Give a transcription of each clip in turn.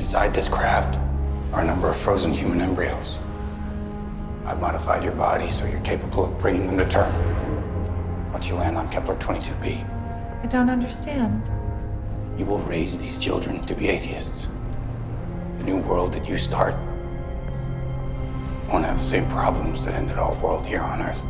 Inside this craft are a number of frozen human embryos. I've modified your body so you're capable of bringing them to term. Once you land on Kepler 22b, I don't understand. you will raise these children to be atheists. The new world that you start won't have the same problems that ended our world here on Earth.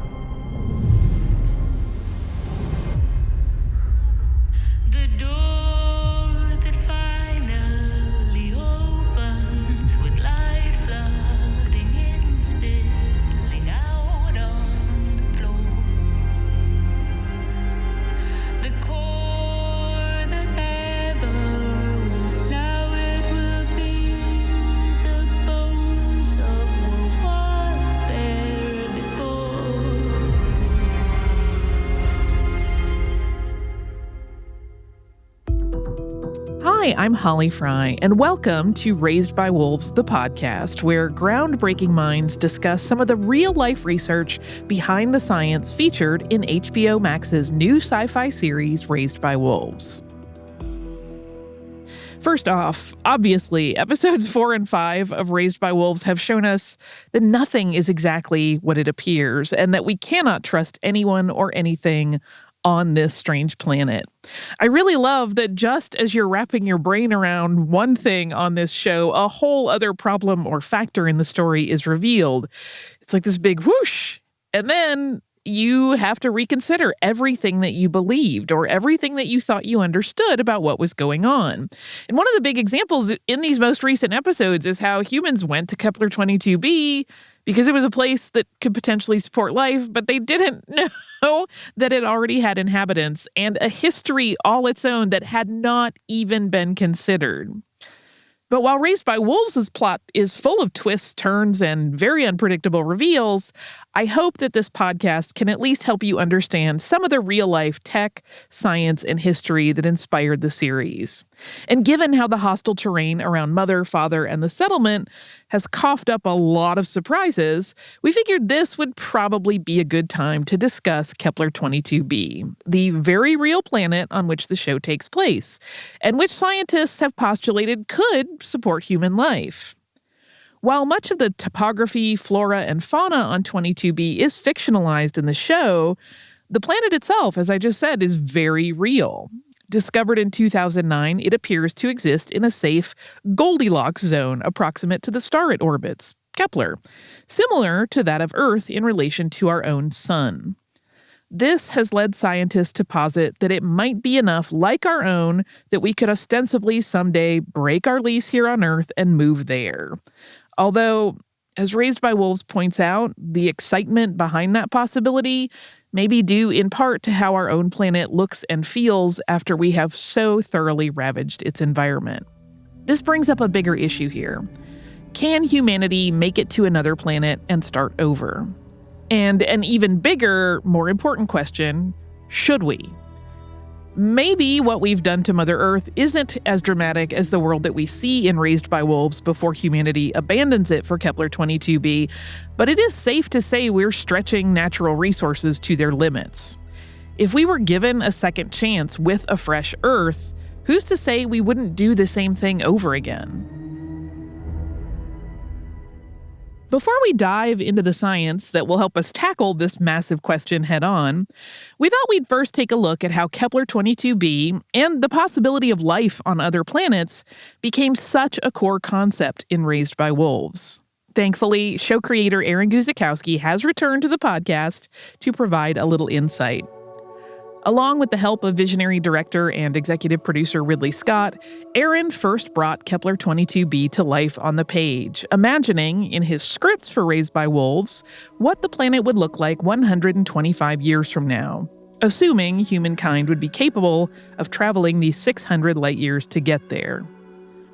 The door that finally opens with light flooding in, spilling out on the floor. The core that never was, now it will be. The bones of what was there before. Hi, I'm Holly Frey, and welcome to Raised by Wolves, the podcast, where groundbreaking minds discuss some of the real-life research behind the science featured in HBO Max's new sci-fi series, Raised by Wolves. First off, obviously, episodes 4 and 5 of Raised by Wolves have shown us that nothing is exactly what it appears, and that we cannot trust anyone or anything on this strange planet. I really love that just as you're wrapping your brain around one thing on this show, a whole other problem or factor in the story is revealed. It's like this big whoosh, and then you have to reconsider everything that you believed or everything that you thought you understood about what was going on. And one of the big examples in these most recent episodes is how humans went to Kepler 22b because it was a place that could potentially support life, but they didn't know that it already had inhabitants and a history all its own that had not even been considered. But while Raised by Wolves' plot is full of twists, turns, and very unpredictable reveals, I hope that this podcast can at least help you understand some of the real-life tech, science, and history that inspired the series. And given how the hostile terrain around Mother, Father, and the settlement has coughed up a lot of surprises, we figured this would probably be a good time to discuss Kepler 22b, the very real planet on which the show takes place, and which scientists have postulated could support human life. While much of the topography, flora, and fauna on 22b is fictionalized in the show, the planet itself, as I just said, is very real. Discovered in 2009, it appears to exist in a safe Goldilocks zone approximate to the star it orbits, Kepler, similar to that of Earth in relation to our own sun. This has led scientists to posit that it might be enough like our own that we could ostensibly someday break our lease here on Earth and move there. Although, as Raised by Wolves points out, the excitement behind that possibility may be due in part to how our own planet looks and feels after we have so thoroughly ravaged its environment. This brings up a bigger issue here. Can humanity make it to another planet and start over? And an even bigger, more important question, should we? Maybe what we've done to Mother Earth isn't as dramatic as the world that we see in Raised by Wolves before humanity abandons it for Kepler 22b, but it is safe to say we're stretching natural resources to their limits. If we were given a second chance with a fresh Earth, who's to say we wouldn't do the same thing over again? Before we dive into the science that will help us tackle this massive question head-on, we thought we'd first take a look at how Kepler 22b and the possibility of life on other planets became such a core concept in Raised by Wolves. Thankfully, show creator Aaron Guzikowski has returned to the podcast to provide a little insight. Along with the help of visionary director and executive producer Ridley Scott, Aaron first brought Kepler 22b to life on the page, imagining, in his scripts for Raised by Wolves, what the planet would look like 125 years from now, assuming humankind would be capable of traveling these 600 light years to get there.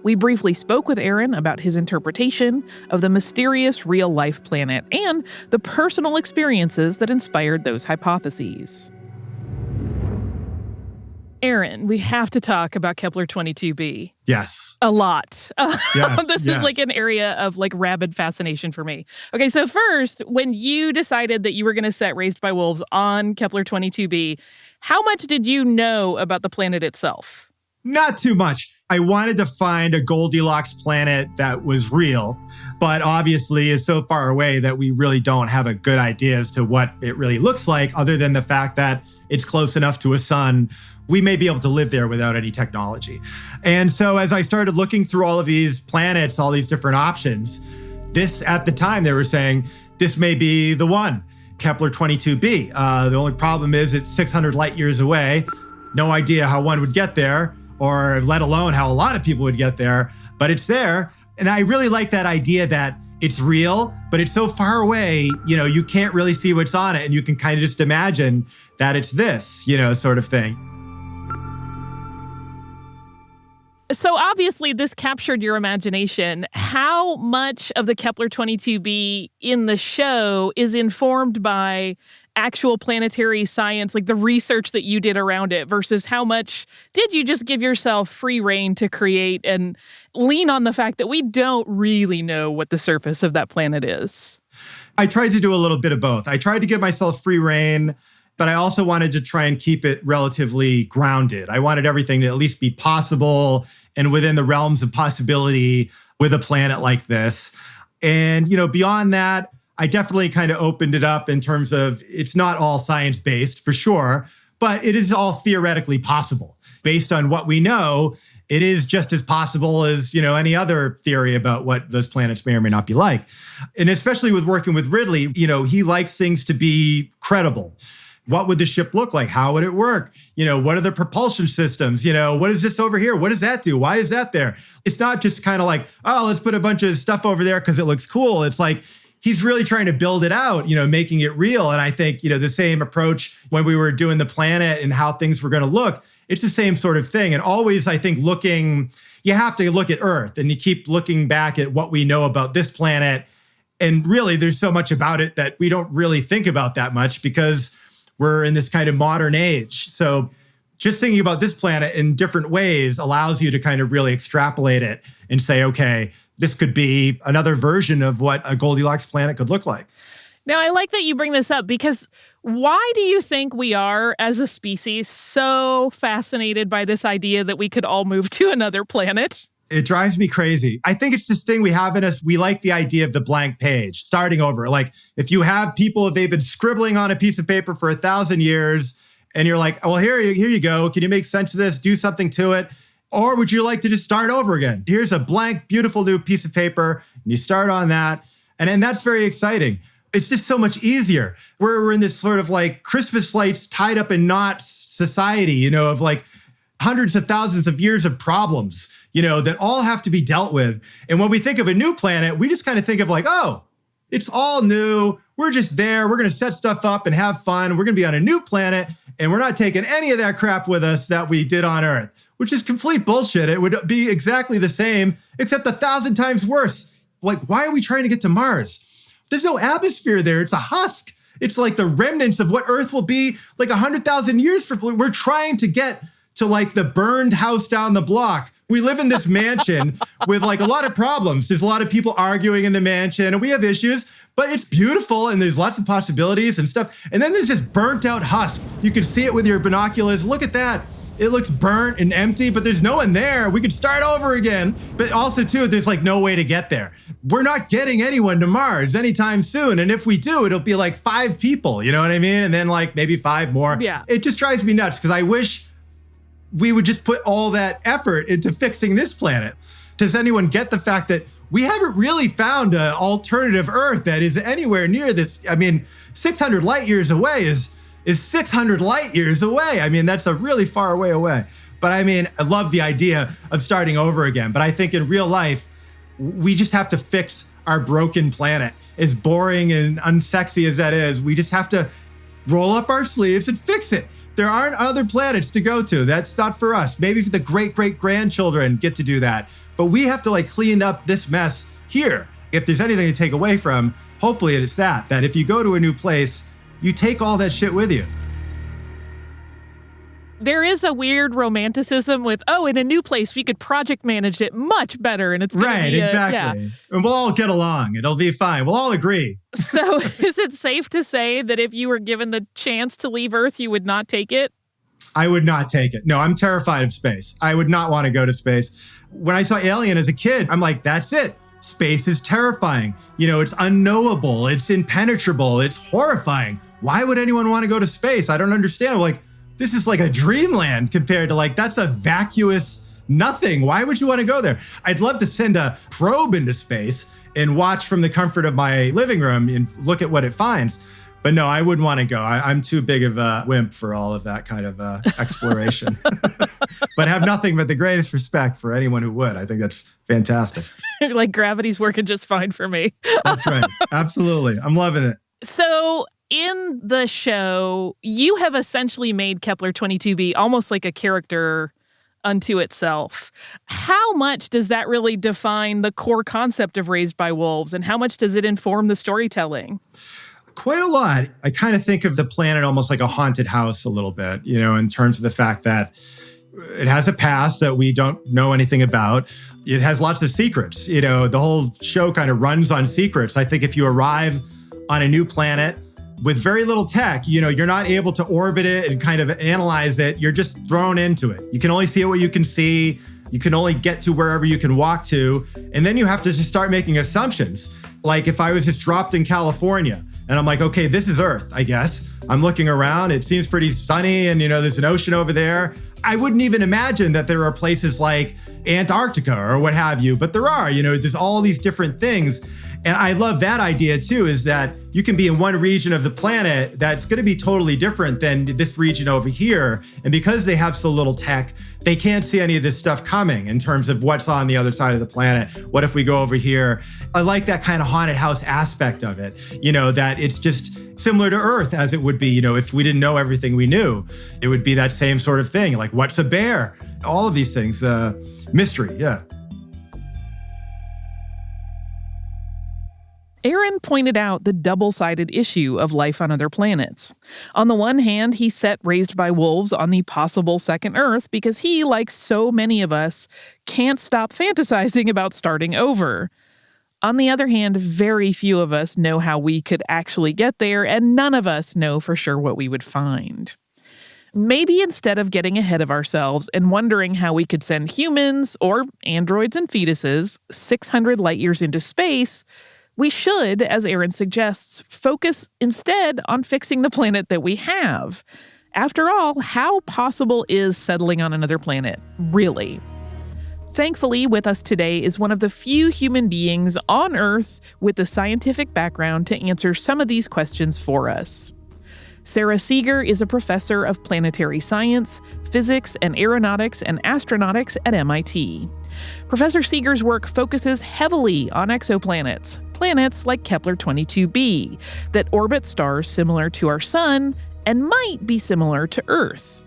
We briefly spoke with Aaron about his interpretation of the mysterious real-life planet and the personal experiences that inspired those hypotheses. Aaron, we have to talk about Kepler 22b. Yes. A lot. Yes, This is like an area of like rabid fascination for me. Okay, so first, when you decided that you were going to set Raised by Wolves on Kepler 22b, how much did you know about the planet itself? Not too much. I wanted to find a Goldilocks planet that was real, but obviously is so far away that we really don't have a good idea as to what it really looks like, other than the fact that it's close enough to a sun. We may be able to live there without any technology. And so as I started looking through all of these planets, all these different options, this at the time they were saying, this may be the one, Kepler 22b. The only problem is it's 600 light years away. No idea how one would get there, or let alone how a lot of people would get there, but it's there. And I really like that idea that it's real, but it's so far away, you can't really see what's on it. And you can kind of just imagine that it's this, sort of thing. So obviously this captured your imagination. How much of the Kepler 22b in the show is informed by actual planetary science, like the research that you did around it, versus how much did you just give yourself free rein to create and lean on the fact that we don't really know what the surface of that planet is? I tried to do a little bit of both. I tried to give myself free rein, but I also wanted to try and keep it relatively grounded. I wanted everything to at least be possible and within the realms of possibility with a planet like this. And, beyond that, I definitely kind of opened it up in terms of it's not all science-based for sure, but it is all theoretically possible. Based on what we know, it is just as possible as, any other theory about what those planets may or may not be like. And especially with working with Ridley, he likes things to be credible. What would the ship look like? How would it work? What are the propulsion systems? What is this over here? What does that do? Why is that there? It's not just kind of like, oh, let's put a bunch of stuff over there because it looks cool. It's like, he's really trying to build it out, making it real. And I think, the same approach when we were doing the planet and how things were going to look, it's the same sort of thing. And always, I think, you have to look at Earth and you keep looking back at what we know about this planet. And really, there's so much about it that we don't really think about that much because we're in this kind of modern age. So just thinking about this planet in different ways allows you to kind of really extrapolate it and say, okay, this could be another version of what a Goldilocks planet could look like. Now, I like that you bring this up because why do you think we are, as a species, so fascinated by this idea that we could all move to another planet? It drives me crazy. I think it's this thing we have in us. We like the idea of the blank page, starting over. Like if you have people, they've been scribbling on a piece of paper for 1,000 years, and you're like, well, here you go. Can you make sense of this? Do something to it. Or would you like to just start over again? Here's a blank, beautiful new piece of paper, and you start on that. And that's very exciting. It's just so much easier. We're in this sort of like Christmas lights tied up in knots society, of like hundreds of thousands of years of problems, that all have to be dealt with. And when we think of a new planet, we just kind of think of like, oh, it's all new. We're just there. We're going to set stuff up and have fun. We're going to be on a new planet, and we're not taking any of that crap with us that we did on Earth, which is complete bullshit. It would be exactly the same, except 1,000 times worse. Like, why are we trying to get to Mars? There's no atmosphere there. It's a husk. It's like the remnants of what Earth will be like 100,000 years from. We're trying to get to like the burned house down the block. We live in this mansion with like a lot of problems. There's a lot of people arguing in the mansion and we have issues, but it's beautiful and there's lots of possibilities and stuff. And then there's this burnt out husk. You can see it with your binoculars. Look at that. It looks burnt and empty, but there's no one there. We could start over again. But also too, there's like no way to get there. We're not getting anyone to Mars anytime soon. And if we do, it'll be like 5 people, you know what I mean? And then like maybe 5 more. Yeah. It just drives me nuts because I wish we would just put all that effort into fixing this planet. Does anyone get the fact that we haven't really found an alternative Earth that is anywhere near this? I mean, 600 light years away is 600 light years away. I mean, that's a really far away. But I mean, I love the idea of starting over again. But I think in real life, we just have to fix our broken planet. As boring and unsexy as that is, we just have to roll up our sleeves and fix it. There aren't other planets to go to. That's not for us. Maybe the great-great-grandchildren get to do that. But we have to like clean up this mess here. If there's anything to take away from, hopefully it's that if you go to a new place, you take all that shit with you. There is a weird romanticism with, in a new place, we could project manage it much better. And it's right, exactly. Yeah. And we'll all get along. It'll be fine. We'll all agree. So is it safe to say that if you were given the chance to leave Earth, you would not take it? I would not take it. No, I'm terrified of space. I would not want to go to space. When I saw Alien as a kid, I'm like, that's it. Space is terrifying. It's unknowable. It's impenetrable. It's horrifying. Why would anyone want to go to space? I don't understand. Like, this is like a dreamland compared to that's a vacuous nothing. Why would you want to go there? I'd love to send a probe into space and watch from the comfort of my living room and look at what it finds. But no, I wouldn't want to go. I'm too big of a wimp for all of that kind of exploration. But have nothing but the greatest respect for anyone who would. I think that's fantastic. Like gravity's working just fine for me. That's right. Absolutely. I'm loving it. So in the show, you have essentially made Kepler 22b almost like a character unto itself. How much does that really define the core concept of Raised by Wolves, and how much does it inform the storytelling? Quite a lot. I kind of think of the planet almost like a haunted house a little bit, in terms of the fact that it has a past that we don't know anything about. It has lots of secrets. The whole show kind of runs on secrets. I think if you arrive on a new planet with very little tech, you're not able to orbit it and kind of analyze it. You're just thrown into it. You can only see what you can see. You can only get to wherever you can walk to. And then you have to just start making assumptions. Like if I was just dropped in California and I'm like, okay, this is Earth, I guess. I'm looking around. It seems pretty sunny and, there's an ocean over there. I wouldn't even imagine that there are places like Antarctica or what have you, but there are, there's all these different things. And I love that idea too, is that you can be in one region of the planet that's going to be totally different than this region over here. And because they have so little tech, they can't see any of this stuff coming in terms of what's on the other side of the planet. What if we go over here? I like that kind of haunted house aspect of it, that it's just similar to Earth as it would be, if we didn't know everything we knew, it would be that same sort of thing. Like, what's a bear? All of these things, mystery, yeah. Aaron pointed out the double-sided issue of life on other planets. On the one hand, he set Raised by Wolves on the possible second Earth because he, like so many of us, can't stop fantasizing about starting over. On the other hand, very few of us know how we could actually get there, and none of us know for sure what we would find. Maybe instead of getting ahead of ourselves and wondering how we could send humans, or androids and fetuses, 600 light years into space, we should, as Aaron suggests, focus instead on fixing the planet that we have. After all, how possible is settling on another planet, really? Thankfully, with us today is one of the few human beings on Earth with the scientific background to answer some of these questions for us. Sara Seager is a professor of planetary science, physics, and aeronautics and astronautics at MIT. Professor Seager's work focuses heavily on exoplanets, planets like Kepler 22b, that orbit stars similar to our sun and might be similar to Earth.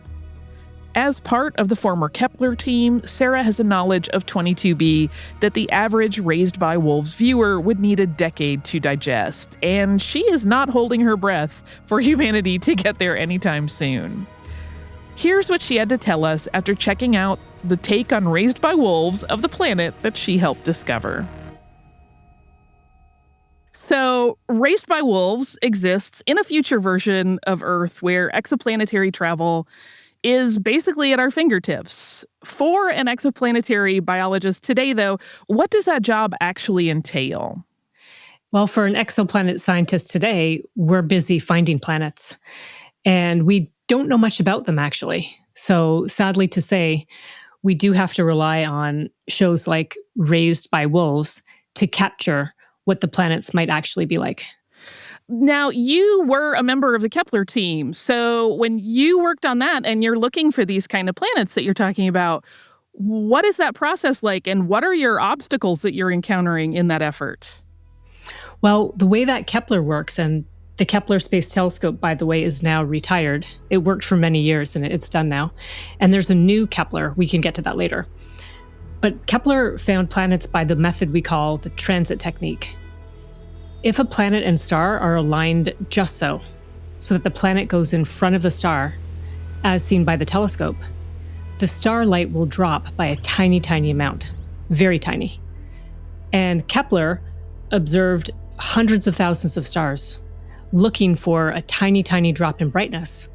As part of the former Kepler team, Sara has a knowledge of 22b that the average Raised by Wolves viewer would need a decade to digest, and she is not holding her breath for humanity to get there anytime soon. Here's what she had to tell us after checking out the take on Raised by Wolves of the planet that she helped discover. So, Raised by Wolves exists in a future version of Earth where exoplanetary travel is basically at our fingertips. For an exoplanetary biologist today, though, what does that job actually entail? Well, for an exoplanet scientist today, we're busy finding planets. And we don't know much about them, actually. So sadly to say, we do have to rely on shows like Raised by Wolves to capture what the planets might actually be like. Now, you were a member of the Kepler team. So when you worked on that and you're looking for these kind of planets that you're talking about, what is that process like? And what are your obstacles that you're encountering in that effort? Well, the way that Kepler works, and the Kepler Space Telescope, by the way, is now retired. It worked for many years and it's done now. And there's a new Kepler. We can get to that later. But Kepler found planets by the method we call the transit technique. If a planet and star are aligned just so that the planet goes in front of the star, as seen by the telescope, the starlight will drop by a tiny, tiny amount, very tiny. And Kepler observed hundreds of thousands of stars, looking for a tiny, tiny drop in brightness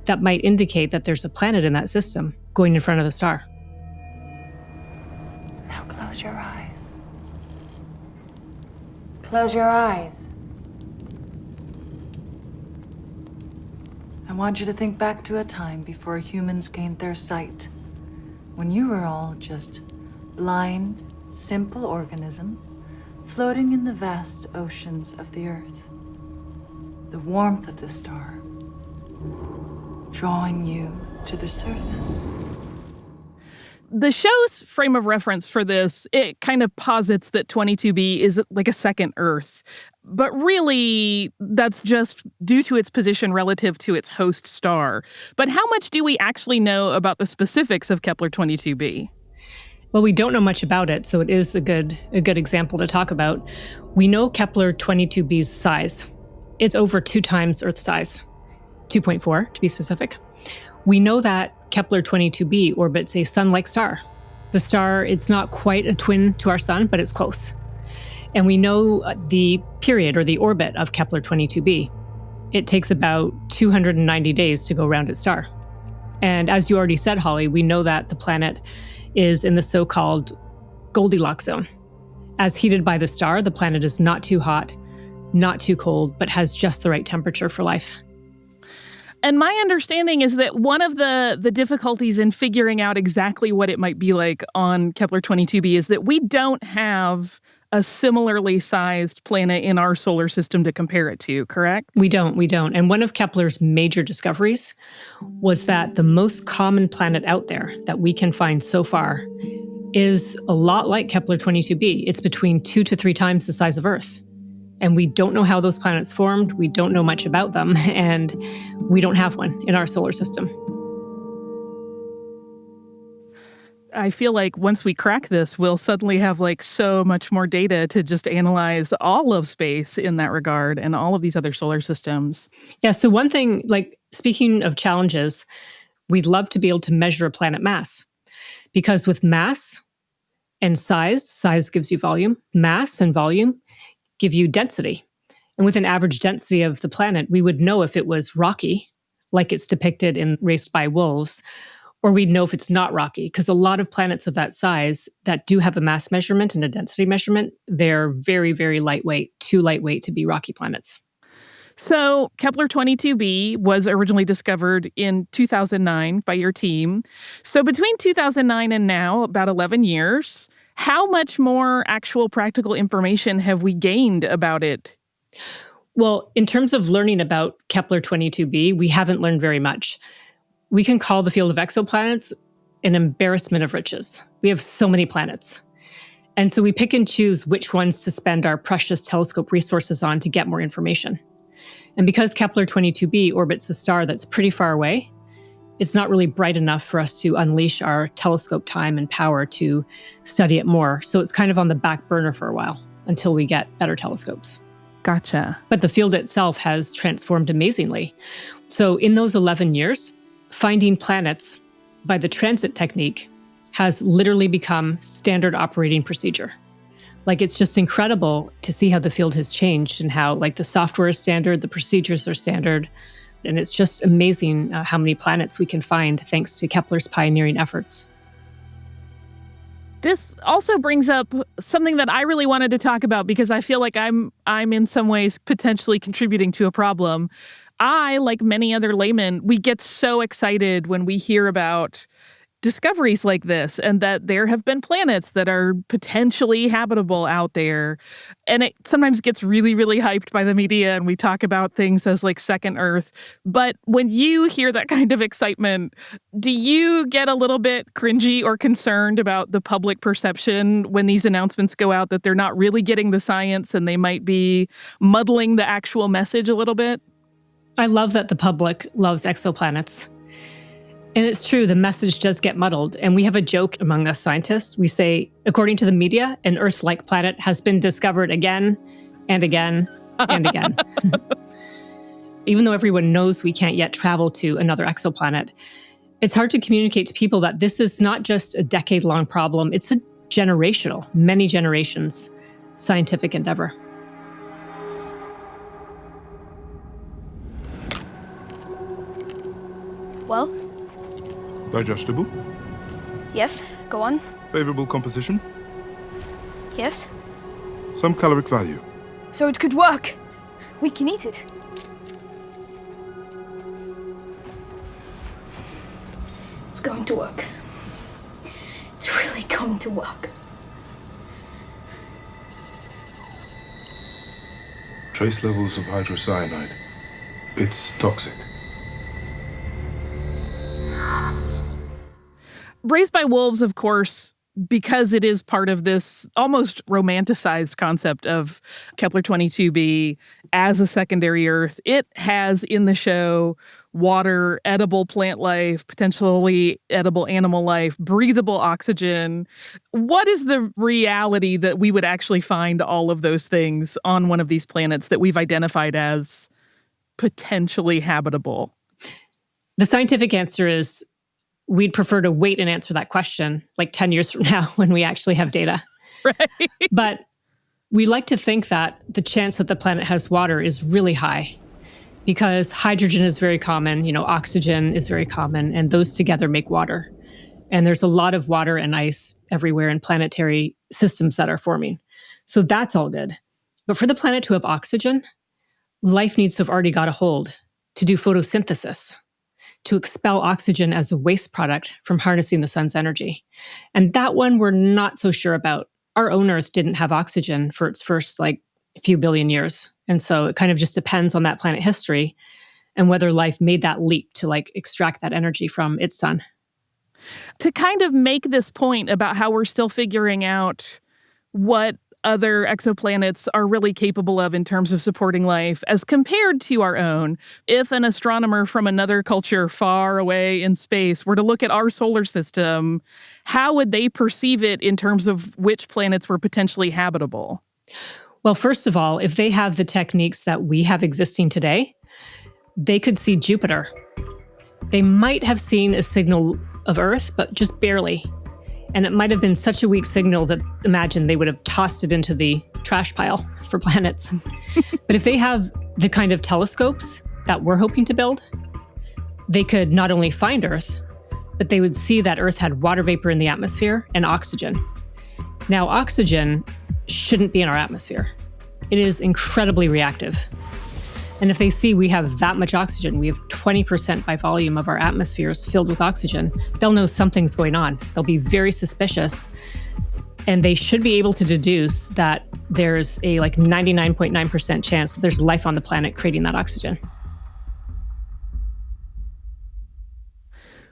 that might indicate that there's a planet in that system going in front of the star. Now close your eyes. Close your eyes. I want you to think back to a time before humans gained their sight, when you were all just blind, simple organisms floating in the vast oceans of the Earth. The warmth of the star drawing you to the surface. The show's frame of reference for this, it kind of posits that 22b is like a second Earth. But really, that's just due to its position relative to its host star. But how much do we actually know about the specifics of Kepler 22b? Well, we don't know much about it, so it is a good example to talk about. We know Kepler 22b's size. It's over 2 times Earth's size, 2.4 to be specific. We know that Kepler 22b orbits a sun-like star. The star, it's not quite a twin to our sun, but it's close. And we know the period or the orbit of Kepler 22b. It takes about 290 days to go around its star. And as you already said, Holly, we know that the planet is in the so-called Goldilocks zone. As heated by the star, the planet is not too hot, not too cold, but has just the right temperature for life. And my understanding is that one of the difficulties in figuring out exactly what it might be like on Kepler 22b is that we don't have a similarly sized planet in our solar system to compare it to, correct? We don't. And one of Kepler's major discoveries was that the most common planet out there that we can find so far is a lot like Kepler 22b. It's between 2 to 3 times the size of Earth. And we don't know how those planets formed. We don't know much about them. And we don't have one in our solar system. I feel like once we crack this, we'll suddenly have like so much more data to just analyze all of space in that regard and all of these other solar systems. Yeah, so one thing, like speaking of challenges, we'd love to be able to measure a planet mass. Because with mass and size gives you volume, mass and volume give you density. And with an average density of the planet, we would know if it was rocky, like it's depicted in Raised by Wolves, or we'd know if it's not rocky, because a lot of planets of that size that do have a mass measurement and a density measurement, they're very, very lightweight, too lightweight to be rocky planets. So Kepler 22b was originally discovered in 2009 by your team. So between 2009 and now, about 11 years, how much more actual practical information have we gained about it? Well, in terms of learning about Kepler 22b, we haven't learned very much. We can call the field of exoplanets an embarrassment of riches. We have so many planets. And so we pick and choose which ones to spend our precious telescope resources on to get more information. And because Kepler 22b orbits a star that's pretty far away, it's not really bright enough for us to unleash our telescope time and power to study it more. So it's kind of on the back burner for a while until we get better telescopes. Gotcha. But the field itself has transformed amazingly. So in those 11 years, finding planets by the transit technique has literally become standard operating procedure. Like, it's just incredible to see how the field has changed and how, like, the software is standard, the procedures are standard. And it's just amazing how many planets we can find thanks to Kepler's pioneering efforts. This also brings up something that I really wanted to talk about because I feel like I'm in some ways potentially contributing to a problem. I, like many other laymen, we get so excited when we hear about discoveries like this and that there have been planets that are potentially habitable out there. And it sometimes gets really, really hyped by the media and we talk about things as like second Earth. But when you hear that kind of excitement, do you get a little bit cringy or concerned about the public perception when these announcements go out that they're not really getting the science and they might be muddling the actual message a little bit? I love that the public loves exoplanets. And it's true, the message does get muddled. And we have a joke among us scientists. We say, according to the media, an Earth-like planet has been discovered again and again and again. Even though everyone knows we can't yet travel to another exoplanet, it's hard to communicate to people that this is not just a decade-long problem. It's a generational, many generations scientific endeavor. Digestible? Yes, go on. Favorable composition? Yes. Some caloric value? So it could work. We can eat it. It's going to work. It's really going to work. Trace levels of hydrocyanide. It's toxic. Raised by Wolves, of course, because it is part of this almost romanticized concept of Kepler 22b as a secondary Earth, it has in the show water, edible plant life, potentially edible animal life, breathable oxygen. What is the reality that we would actually find all of those things on one of these planets that we've identified as potentially habitable? The scientific answer is we'd prefer to wait and answer that question like 10 years from now when we actually have data. Right. But we like to think that the chance that the planet has water is really high because hydrogen is very common, oxygen is very common, and those together make water. And there's a lot of water and ice everywhere in planetary systems that are forming. So that's all good. But for the planet to have oxygen, life needs to have already got a hold to do photosynthesis, to expel oxygen as a waste product from harnessing the sun's energy. And that one we're not so sure about. Our own Earth didn't have oxygen for its first few billion years. And so it kind of just depends on that planet history and whether life made that leap to extract that energy from its sun. To kind of make this point about how we're still figuring out what other exoplanets are really capable of in terms of supporting life as compared to our own. If an astronomer from another culture far away in space were to look at our solar system, how would they perceive it in terms of which planets were potentially habitable? Well, first of all, if they have the techniques that we have existing today, they could see Jupiter. They might have seen a signal of Earth, but just barely. And it might have been such a weak signal that, imagine, they would have tossed it into the trash pile for planets. But if they have the kind of telescopes that we're hoping to build, they could not only find Earth, but they would see that Earth had water vapor in the atmosphere and oxygen. Now, oxygen shouldn't be in our atmosphere. It is incredibly reactive. And if they see we have that much oxygen, we have 20% by volume of our atmospheres filled with oxygen, they'll know something's going on. They'll be very suspicious. And they should be able to deduce that there's a 99.9% chance that there's life on the planet creating that oxygen.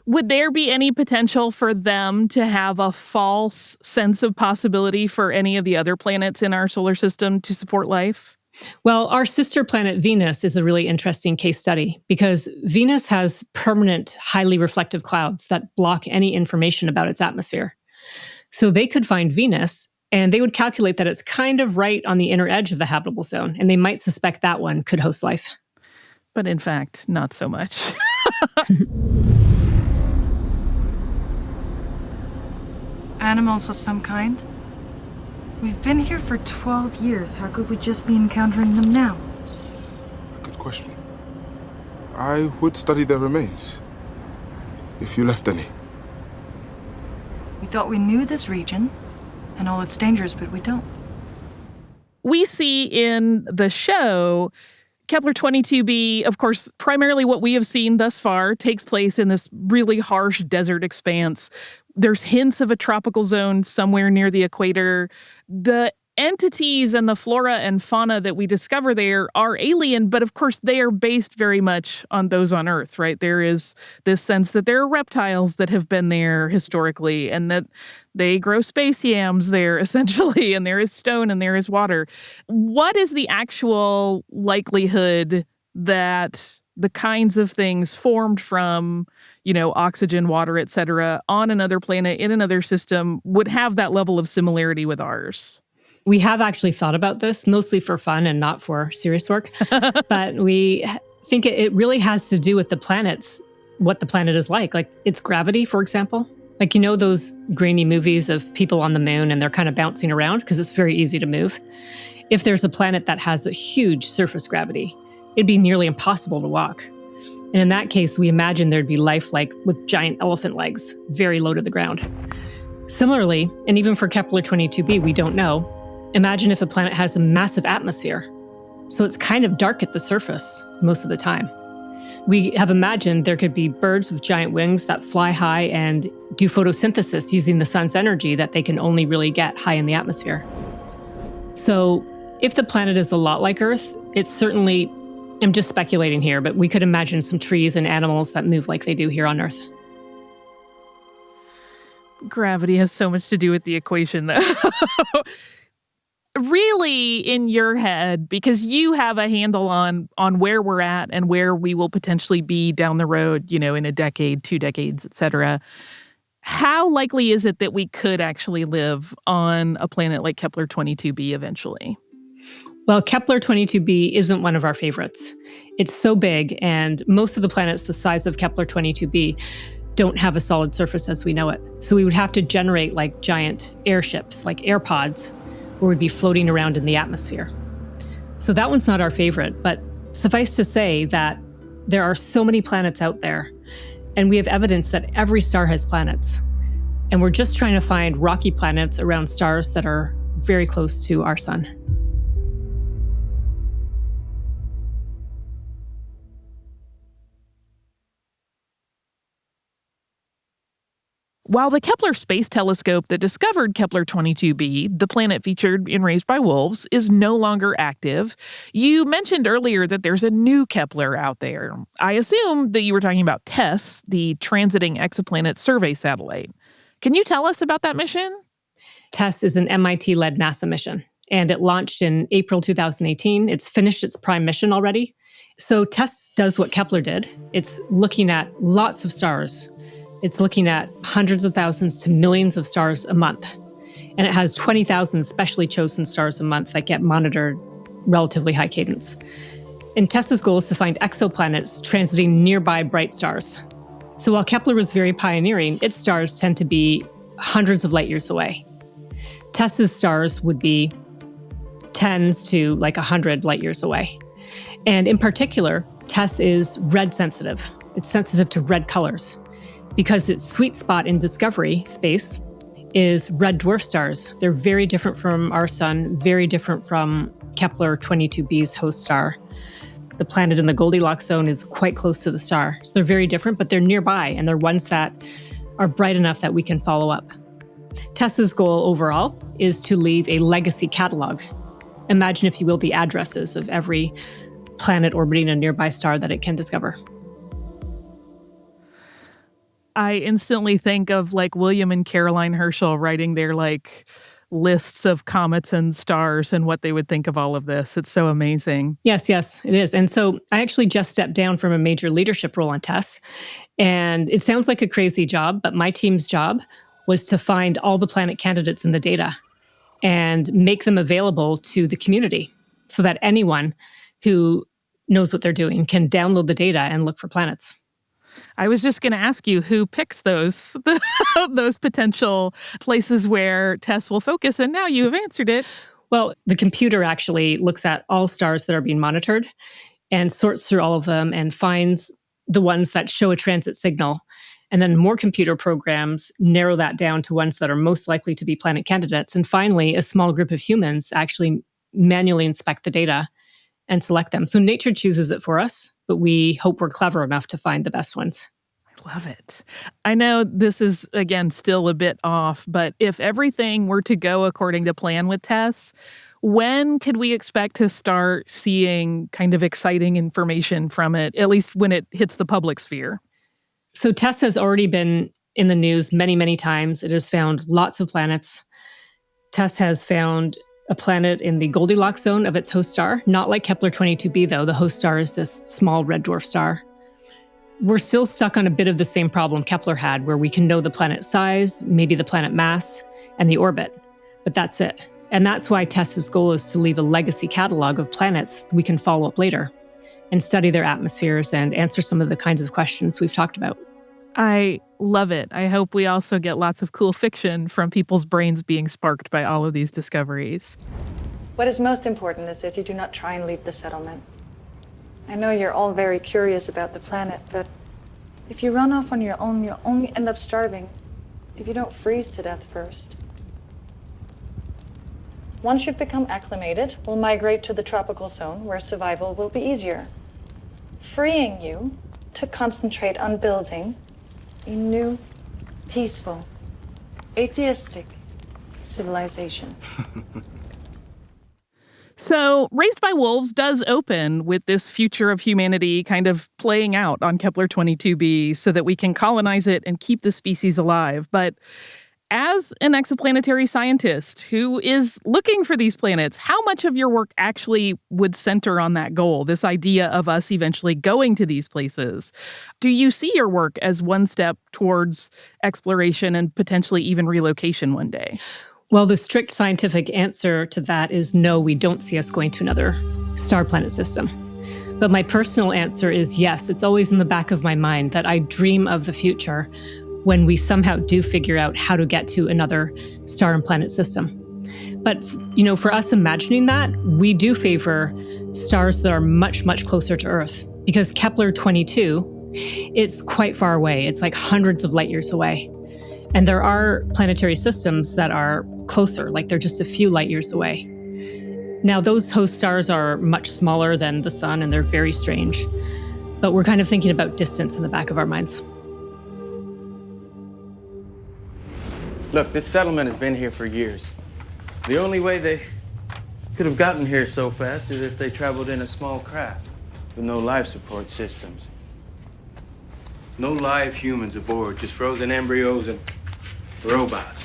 Would there be any potential for them to have a false sense of possibility for any of the other planets in our solar system to support life? Well, our sister planet Venus is a really interesting case study because Venus has permanent, highly reflective clouds that block any information about its atmosphere. So they could find Venus and they would calculate that it's kind of right on the inner edge of the habitable zone, and they might suspect that one could host life. But in fact, not so much. Animals of some kind? We've been here for 12 years. How could we just be encountering them now? A good question. I would study their remains, if you left any. We thought we knew this region and all its dangers, but we don't. We see in the show Kepler 22b, of course, primarily what we have seen thus far takes place in this really harsh desert expanse. There's hints of a tropical zone somewhere near the equator. The entities and the flora and fauna that we discover there are alien, but of course they are based very much on those on Earth, right? There is this sense that there are reptiles that have been there historically and that they grow space yams there essentially, and there is stone and there is water. What is the actual likelihood that the kinds of things formed from, oxygen, water, et cetera, on another planet, in another system would have that level of similarity with ours? We have actually thought about this, mostly for fun and not for serious work. But we think it really has to do with the planets, what the planet is like its gravity, for example. Those grainy movies of people on the moon and they're kind of bouncing around because it's very easy to move. If there's a planet that has a huge surface gravity, it'd be nearly impossible to walk. And in that case, we imagine there'd be life like with giant elephant legs, very low to the ground. Similarly, and even for Kepler 22b, we don't know, imagine if a planet has a massive atmosphere. So it's kind of dark at the surface most of the time. We have imagined there could be birds with giant wings that fly high and do photosynthesis using the sun's energy that they can only really get high in the atmosphere. So if the planet is a lot like Earth, it's certainly, I'm just speculating here, but we could imagine some trees and animals that move like they do here on Earth. Gravity has so much to do with the equation, though. Really, in your head, because you have a handle on where we're at and where we will potentially be down the road, you know, in a decade, 2 decades, et cetera. How likely is it that we could actually live on a planet like Kepler 22b eventually? Well, Kepler 22b isn't one of our favorites. It's so big, and most of the planets the size of Kepler 22b don't have a solid surface as we know it. So we would have to generate like giant airships, like air pods, where we'd be floating around in the atmosphere. So that one's not our favorite, but suffice to say that there are so many planets out there, and we have evidence that every star has planets. And we're just trying to find rocky planets around stars that are very close to our sun. While the Kepler Space Telescope that discovered Kepler 22b, the planet featured in Raised by Wolves, is no longer active, you mentioned earlier that there's a new Kepler out there. I assume that you were talking about Tess, the transiting exoplanet survey satellite. Can you tell us about that mission? Tess is an MIT-led NASA mission, and it launched in April 2018. It's finished its prime mission already. So Tess does what Kepler did. It's looking at lots of stars. It's looking at hundreds of thousands to millions of stars a month. And it has 20,000 specially chosen stars a month that get monitored relatively high cadence. And Tess's goal is to find exoplanets transiting nearby bright stars. So while Kepler was very pioneering, its stars tend to be hundreds of light years away. Tess's stars would be tens to like 100 light years away. And in particular, Tess is red sensitive. It's sensitive to red colors, because its sweet spot in discovery space is red dwarf stars. They're very different from our sun, very different from Kepler 22b's host star. The planet in the Goldilocks zone is quite close to the star. So they're very different, but they're nearby, and they're ones that are bright enough that we can follow up. Tess's goal overall is to leave a legacy catalog. Imagine, if you will, the addresses of every planet orbiting a nearby star that it can discover. I instantly think of like William and Caroline Herschel writing their like lists of comets and stars and what they would think of all of this. It's so amazing. Yes, it is. And so I actually just stepped down from a major leadership role on Tess. And it sounds like a crazy job, but my team's job was to find all the planet candidates in the data and make them available to the community so that anyone who knows what they're doing can download the data and look for planets. I was just going to ask you who picks those those potential places where Tess will focus, and now you have answered it. Well, the computer actually looks at all stars that are being monitored and sorts through all of them and finds the ones that show a transit signal. And then more computer programs narrow that down to ones that are most likely to be planet candidates. And finally, a small group of humans actually manually inspect the data and select them. So nature chooses it for us, but we hope we're clever enough to find the best ones. I love it. I know this is, again, still a bit off, but if everything were to go according to plan with Tess, when could we expect to start seeing kind of exciting information from it, at least when it hits the public sphere? So Tess has already been in the news many, many times. It has found lots of planets. Tess has found a planet in the Goldilocks zone of its host star. Not like Kepler 22b, though. The host star is this small red dwarf star. We're still stuck on a bit of the same problem Kepler had, where we can know the planet size, maybe the planet mass, and the orbit. But that's it. And that's why Tess's goal is to leave a legacy catalog of planets we can follow up later and study their atmospheres and answer some of the kinds of questions we've talked about. I love it. I hope we also get lots of cool fiction from people's brains being sparked by all of these discoveries. What is most important is that you do not try and leave the settlement. I know you're all very curious about the planet, but if you run off on your own, you'll only end up starving if you don't freeze to death first. Once you've become acclimated, we'll migrate to the tropical zone where survival will be easier, freeing you to concentrate on building a new, peaceful, atheistic civilization. So, Raised by Wolves does open with this future of humanity kind of playing out on Kepler 22b so that we can colonize it and keep the species alive. But as an exoplanetary scientist who is looking for these planets, how much of your work actually would center on that goal, this idea of us eventually going to these places? Do you see your work as one step towards exploration and potentially even relocation one day? Well, the strict scientific answer to that is no, we don't see us going to another star-planet system. But my personal answer is yes, it's always in the back of my mind that I dream of the future when we somehow do figure out how to get to another star and planet system. But, for us imagining that, we do favor stars that are much, much closer to Earth. Because Kepler 22, it's quite far away. It's like hundreds of light years away. And there are planetary systems that are closer, like they're just a few light years away. Now, those host stars are much smaller than the sun, and they're very strange. But we're kind of thinking about distance in the back of our minds. Look, this settlement has been here for years. The only way they could have gotten here so fast is if they traveled in a small craft with no life support systems. No live humans aboard, just frozen embryos and robots.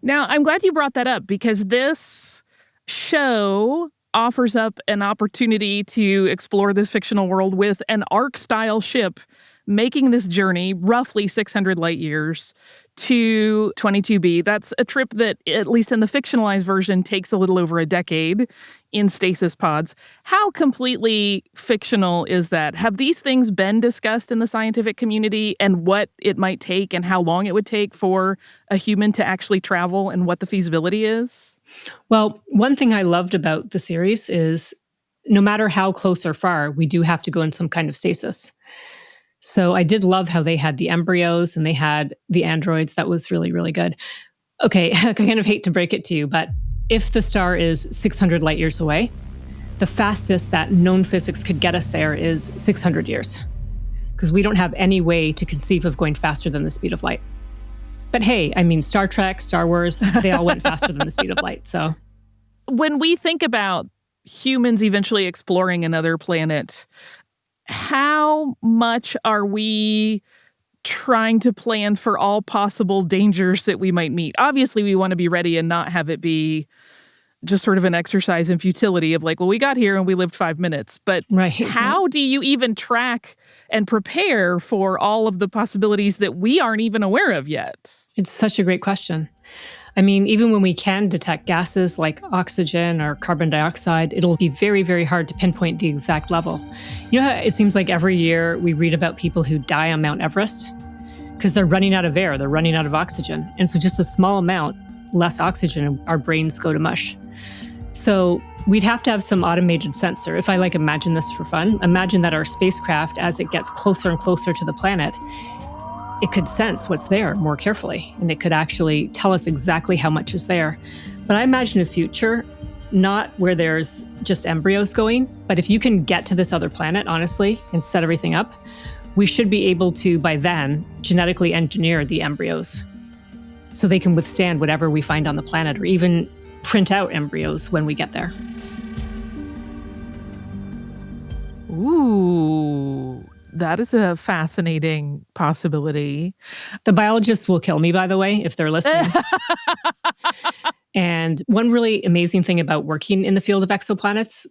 Now, I'm glad you brought that up because this show offers up an opportunity to explore this fictional world with an Ark-style ship making this journey, roughly 600 light years, to 22b. That's a trip that, at least in the fictionalized version, takes a little over a decade in stasis pods. How completely fictional is that? Have these things been discussed in the scientific community and what it might take and how long it would take for a human to actually travel and what the feasibility is? Well, one thing I loved about the series is no matter how close or far, we do have to go in some kind of stasis. So I did love how they had the embryos and they had the androids. That was really, really good. Okay, I kind of hate to break it to you, but if the star is 600 light years away, the fastest that known physics could get us there is 600 years. Because we don't have any way to conceive of going faster than the speed of light. But hey, I mean, Star Trek, Star Wars, they all went faster than the speed of light. So when we think about humans eventually exploring another planet, how much are we trying to plan for all possible dangers that we might meet? Obviously, we want to be ready and not have it be just sort of an exercise in futility of like, well, we got here and we lived 5 minutes. But how do you even track and prepare for all of the possibilities that we aren't even aware of yet? It's such a great question. I mean, even when we can detect gases like oxygen or carbon dioxide, it'll be very, very hard to pinpoint the exact level. You know how it seems like every year we read about people who die on Mount Everest? Because they're running out of air, they're running out of oxygen. And so just a small amount, less oxygen, and our brains go to mush. So we'd have to have some automated sensor. If I imagine this for fun, imagine that our spacecraft, as it gets closer and closer to the planet, it could sense what's there more carefully, and it could actually tell us exactly how much is there. But I imagine a future not where there's just embryos going, but if you can get to this other planet, honestly, and set everything up, we should be able to, by then, genetically engineer the embryos so they can withstand whatever we find on the planet, or even print out embryos when we get there. Ooh. That is a fascinating possibility. The biologists will kill me, by the way, if they're listening. And one really amazing thing about working in the field of exoplanets,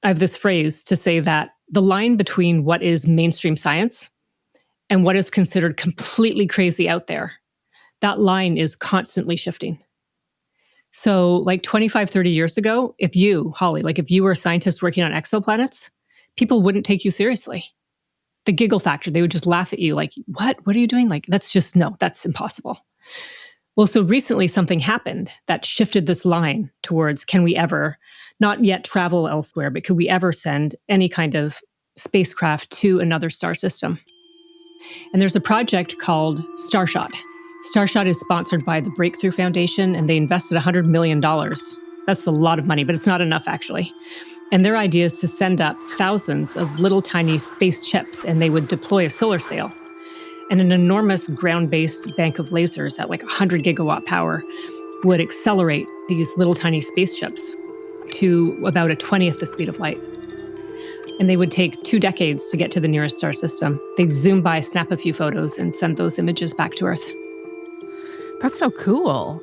I have this phrase to say that the line between what is mainstream science and what is considered completely crazy out there, that line is constantly shifting. So 25, 30 years ago, if you, Holly, if you were a scientist working on exoplanets, people wouldn't take you seriously. The giggle factor, they would just laugh at you what are you doing? That's just, no, that's impossible. Well, so recently something happened that shifted this line towards, can we ever not yet travel elsewhere, but could we ever send any kind of spacecraft to another star system? And there's a project called Starshot. Starshot is sponsored by the Breakthrough Foundation, and they invested $100 million. That's a lot of money, but it's not enough, actually. And their idea is to send up thousands of little tiny space chips, and they would deploy a solar sail. And an enormous ground-based bank of lasers at like 100 gigawatt power would accelerate these little tiny spaceships to about a 20th the speed of light. And they would take 2 decades to get to the nearest star system. They'd zoom by, snap a few photos, and send those images back to Earth. That's so cool.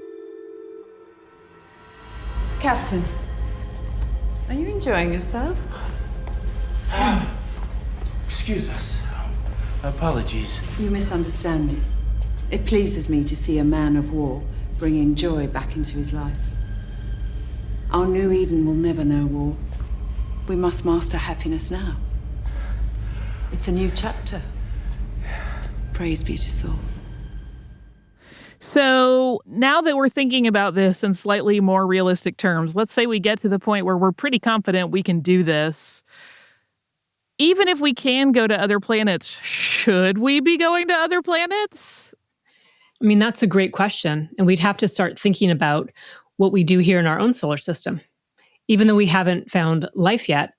Captain, are you enjoying yourself? Excuse us. Apologies. You misunderstand me. It pleases me to see a man of war bringing joy back into his life. Our new Eden will never know war. We must master happiness now. It's a new chapter. Praise be to soul. So now that we're thinking about this in slightly more realistic terms, let's say we get to the point where we're pretty confident we can do this. Even if we can go to other planets, should we be going to other planets? I mean, that's a great question. And we'd have to start thinking about what we do here in our own solar system. Even though we haven't found life yet,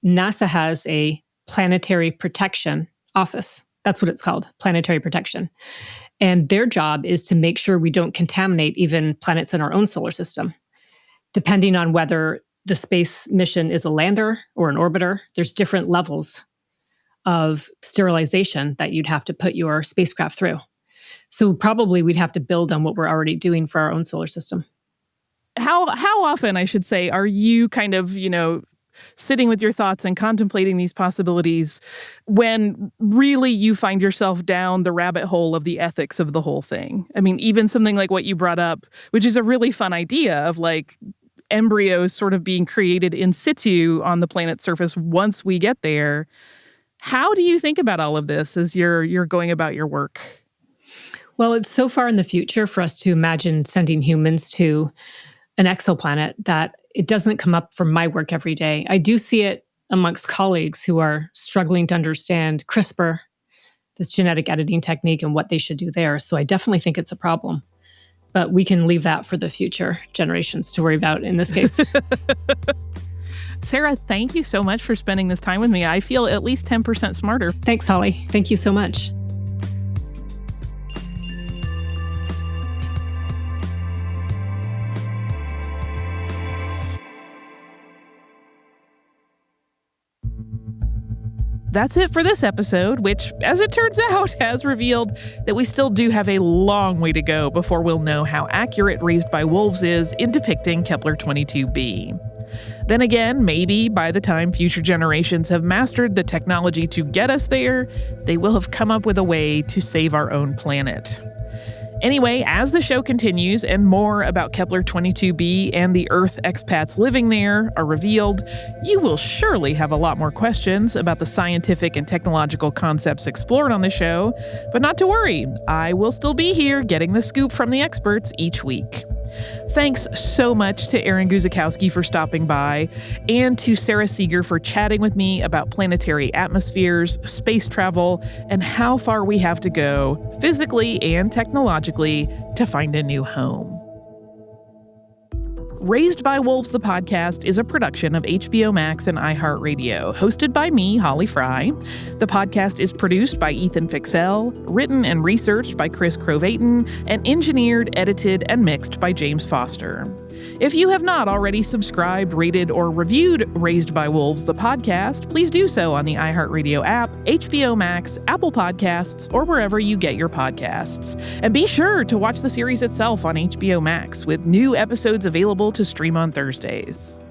NASA has a planetary protection office. That's what it's called, planetary protection. And their job is to make sure we don't contaminate even planets in our own solar system. Depending on whether the space mission is a lander or an orbiter, there's different levels of sterilization that you'd have to put your spacecraft through. So probably we'd have to build on what we're already doing for our own solar system. How often, I should say, are you kind of, sitting with your thoughts and contemplating these possibilities when really you find yourself down the rabbit hole of the ethics of the whole thing? I mean, even something like what you brought up, which is a really fun idea of like embryos sort of being created in situ on the planet's surface once we get there. How do you think about all of this as you're going about your work? Well, it's so far in the future for us to imagine sending humans to an exoplanet that it doesn't come up from my work every day. I do see it amongst colleagues who are struggling to understand CRISPR, this genetic editing technique, and what they should do there. So I definitely think it's a problem. But we can leave that for the future generations to worry about in this case. Sara, thank you so much for spending this time with me. I feel at least 10% smarter. Thanks, Holly. Thank you so much. That's it for this episode, which, as it turns out, has revealed that we still do have a long way to go before we'll know how accurate Raised by Wolves is in depicting Kepler 22b. Then again, maybe by the time future generations have mastered the technology to get us there, they will have come up with a way to save our own planet. Anyway, as the show continues and more about Kepler 22b and the Earth expats living there are revealed, you will surely have a lot more questions about the scientific and technological concepts explored on the show. But not to worry, I will still be here getting the scoop from the experts each week. Thanks so much to Aaron Guzikowski for stopping by, and to Sara Seager for chatting with me about planetary atmospheres, space travel, and how far we have to go, physically and technologically, to find a new home. Raised by Wolves, the podcast, is a production of HBO Max and iHeartRadio, hosted by me, Holly Frey. The podcast is produced by Ethan Fixell, written and researched by Chris Crovaton, and engineered, edited, and mixed by James Foster. If you have not already subscribed, rated, or reviewed Raised by Wolves, the podcast, please do so on the iHeartRadio app, HBO Max, Apple Podcasts, or wherever you get your podcasts. And be sure to watch the series itself on HBO Max, with new episodes available to stream on Thursdays.